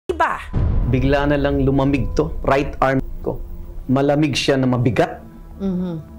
Iba. Bigla na lang lumamig to, right arm ko. Malamig siya na mabigat.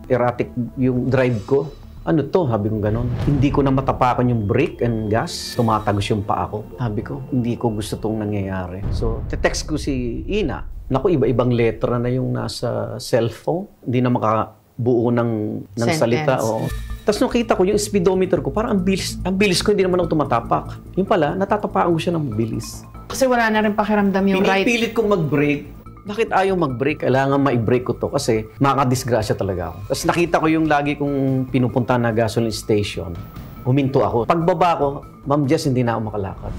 Erratic yung drive ko. Ano to? Sabi ko ganon. Hindi ko na matapakan yung brake and gas. Tumatagos yung paa ko. Sabi ko, hindi ko gusto tong nangyayari. So, text ko si Ina. Naku, iba-ibang letra na yung nasa cellphone. Hindi na makabuo ng salita. Oo. Tapos nakita ko yung speedometer ko, parang ang bilis ko, hindi naman ako tumatapak. Yung pala, natatapaan ko siya ng bilis. Kasi wala na rin pakiramdam yung right. Pinipilit kong mag-brake. Bakit ayaw mag-brake? Kailangan ma-brake ko to kasi makakadisgrasya talaga ako. Tapos nakita ko yung lagi kong pinupunta na gasoline station. Huminto ako. Pagbaba ko, Ma'am Jess, hindi na ako makalakad.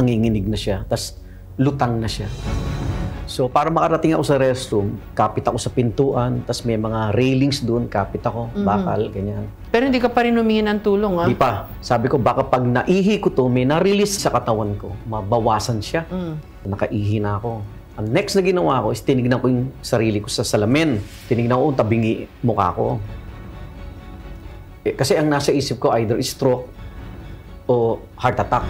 Nanginginig na siya. Tapos lutang na siya. So, para makarating ako sa restroom, kapit ako sa pintuan, tapos may mga railings doon, kapit ako, bakal, ganyan. Pero hindi ka pa rin humingi ng tulong, ha? Hindi pa. Sabi ko, baka pag naihi ko to, may na-release sa katawan ko, mabawasan siya. Nakaihi na ako. Ang next na ginawa ko is tinignan ko yung sarili ko sa salamin. Tinignan ko yung tabingi mukha ko. Kasi ang nasa isip ko, either stroke o heart attack.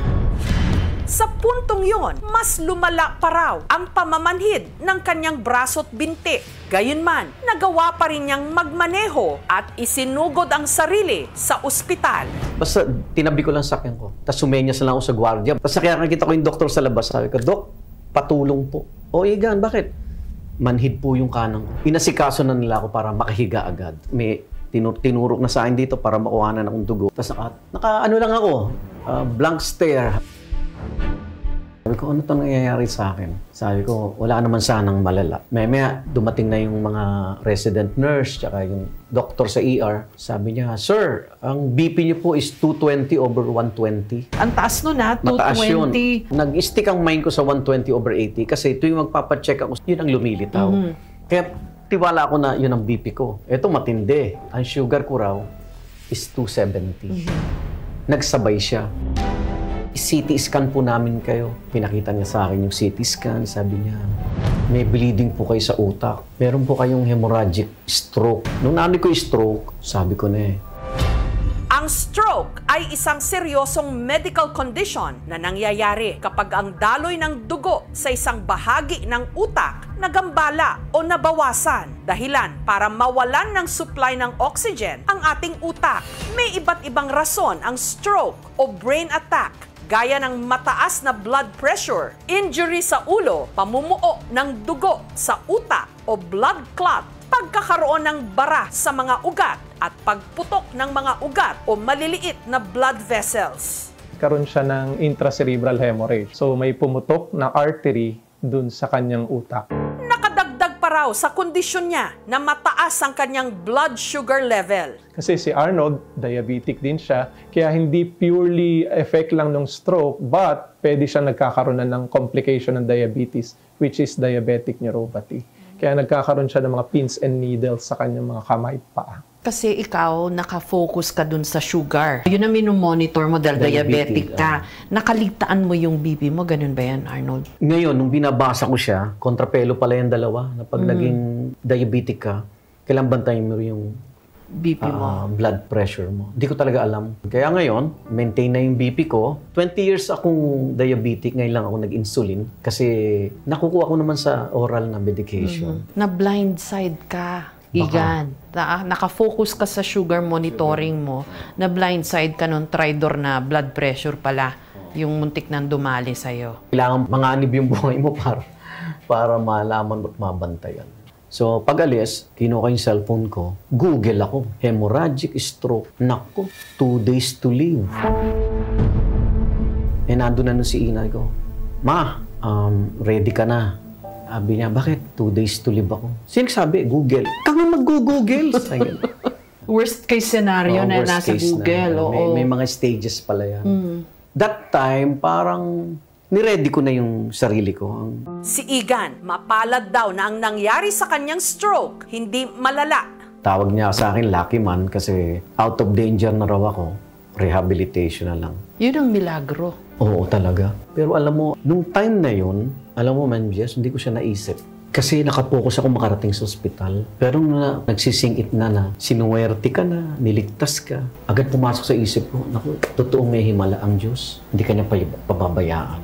Sa puntong yon, mas lumala pa raw ang pamamanhid ng kanyang braso't binti. Gayunman, nagawa pa rin niyang magmaneho at isinugod ang sarili sa ospital. Basta tinabi ko lang sa akin ko. Tapos sumenyas lang ako sa gwardiya. Tapos nakita ko yung doktor sa labas. Sabi ko, Dok, patulong po. O, Igan, bakit? Manhid po yung kanang ko. Inasikaso na nila ako para makahiga agad. May tinurok na sa akin dito para makuhanan akong dugo. Tapos ano lang ako, blank stare. Sabi ko, ano itong nangyayari sa akin? Sabi ko, wala naman sanang malala. Maya dumating na yung mga resident nurse tsaka yung doktor sa ER. Sabi niya, Sir, ang BP niyo po is 220/120. Ang taas nun, ha? 220. Mataas yun. Nag-stick ang mind ko sa 120/80 kasi ito yung magpapacheck ako, yun ang lumilitaw. Kaya tiwala ako na yun ang BP ko. Ito matindi. Ang sugar ko raw is 270. Nagsabay siya. CT scan po namin kayo. Pinakita niya sa akin yung CT scan. Sabi niya, may bleeding po kayo sa utak. Meron po kayong hemorrhagic stroke. Nung narinig ko yung stroke, sabi ko na Ang stroke ay isang seryosong medical condition na nangyayari kapag ang daloy ng dugo sa isang bahagi ng utak nagambala o nabawasan. Dahilan para mawalan ng supply ng oxygen ang ating utak. May iba't ibang rason ang stroke o brain attack, gaya ng mataas na blood pressure, injury sa ulo, pamumuo ng dugo sa utak o blood clot, pagkakaroon ng bara sa mga ugat at pagputok ng mga ugat o maliliit na blood vessels. Karoon siya ng intracerebral hemorrhage. So may pumutok na artery dun sa kanyang utak. Nakadagdag pa raw sa kondisyon niya na mataas ang kanyang blood sugar level. Kasi si Arnold, diabetic din siya, kaya hindi purely effect lang ng stroke, but pwede siya nagkakaroon na ng complication ng diabetes, which is diabetic neuropathy. Kaya nagkakaroon siya ng mga pins and needles sa kanyang mga kamay at paa. Kasi ikaw, nakafocus ka dun sa sugar. Yun ang minumonitor mo dahil diabetic ka. Nakaligtaan mo yung BP mo. Ganun ba yan, Arnold? Ngayon, nung binabasa ko siya, kontrapelo pala yung dalawa, na pag naging diabetic ka, kailangan bantayan mo yung BP mo. Blood pressure mo. Hindi ko talaga alam. Kaya ngayon, maintain na yung BP ko. 20 years akong diabetic, ngayon lang ako nag-insulin kasi nakukuha ko naman sa oral na medication. Na blind side ka. Igan, nakafocus ka sa sugar monitoring mo, na blind side ka nung tridor na blood pressure pala, yung muntik nang dumali sa'yo. Kailangan manganib yung buhay mo para malaman at mabantayan. So, pag alis, kinuha yung cellphone ko, Google ako, hemorrhagic stroke. Naku, 2 days to live. Nandun na si Ina ko, Ma, ready ka na. Sabi niya, bakit 2 days to live ako? Sino sabi? Google. Kami mag-Google. Worst case scenario na nasa Google. May mga stages pala yan. That time, parang niready ko na yung sarili ko. Si Igan, mapalad daw na ang nangyari sa kanyang stroke, hindi malala. Tawag niya sa akin, lucky man, kasi out of danger na raw ako. Rehabilitation na lang. Yun ang milagro. Oo, talaga. Pero alam mo, nung time na yun, alam mo, man, Jess, hindi ko siya naisip. Kasi nakapokus ako makarating sa ospital. Pero nagsisingit na sinuwerte ka na, niligtas ka. Agad pumasok sa isip ko, naku, totoong may himala ang Diyos. Hindi ka niya pababayaan.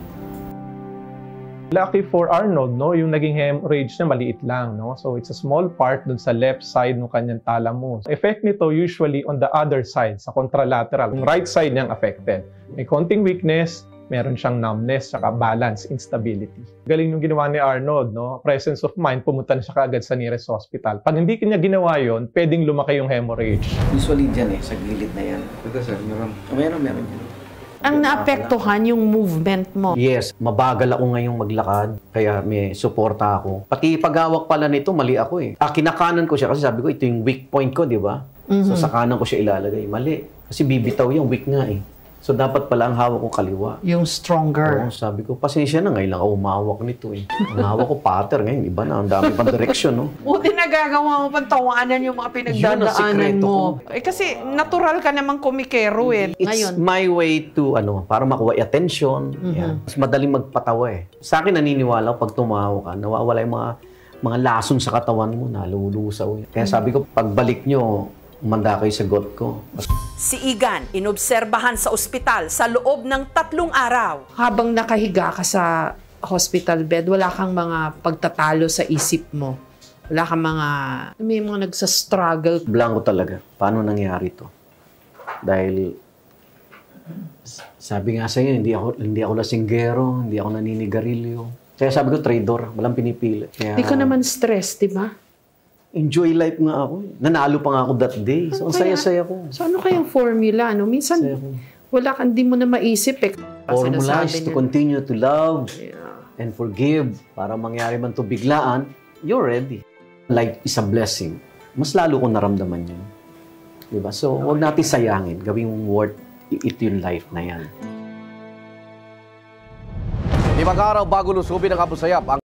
Lucky for Arnold, no, yung naging hemorrhage niya maliit lang, no? So it's a small part dun sa left side ng kanyang thalamus. Effect nito usually on the other side, sa contralateral. Yung right side niyang affected. May konting weakness, meron siyang numbness, saka balance, instability. Galing yung ginawa ni Arnold, no? Presence of mind, pumunta na siya kaagad sa nearest hospital. Pag hindi kanya ginawa yon, pwedeng lumaki yung hemorrhage. Usually dyan sa gilid na yan. Ito sir, Meron yan. Ang naapektuhan yung movement mo. Yes, mabagal ako ngayong maglakad, kaya may suporta ako. Pati paghawak pala nito, mali ako eh. Kinakanan ko siya kasi sabi ko, ito yung weak point ko, di ba? So sa kanan ko siya ilalagay. Mali. Kasi bibitaw yung weak nga eh. So dapat pala ang hawak ko kaliwa. Yung stronger. Oo, sabi ko, pasensya na, ngayon lang ako umawak nito eh. Ang hawak ko pattern ngayon, iba na, ang dami pang direksyon, no? Buti nagagawa mo pang tawanan yung mga pinagdadaanan sikreto mo. ko. Kasi natural ka namang kumikero eh. It's Ngayon, my way to, para makuha attention. Yan. Mas madaling magpatawa eh. Sa akin, naniniwala ko, pag tumawa ka, nawawala yung mga lason sa katawan mo, nalulusaw. Kaya sabi ko, pagbalik nyo, umanda kayo sa got ko. Si Igan, inobserbahan sa ospital sa loob ng 3 araw. habang nakahiga ka sa hospital bed, wala kang mga pagtatalo sa isip mo. Wala kang may mga nagsa-struggle. Blanco talaga. Paano nangyari to? Dahil, sabi nga sa'yo, hindi ako lasinggero, hindi ako naninigarilyo. Kaya sabi ko, trader, walang pinipili. Kaya, Hindi ka naman stress, di ba? enjoy life nga ako. Nanalo pa nga ako that day. So, ang saya-saya ko. So ano kayang formula? No? Minsan, Saya ko. wala kang, di mo na maisip eh. Formula is Sinasabi to niya. continue to love and forgive. Para mangyari man to biglaan, you're ready. Life is a blessing. Mas lalo ko naramdaman yun. Diba? So, huwag natin sayangin. Gawing worth it yung life na yan. 5 araw bago lusubin ang Abu Sayyaf, ang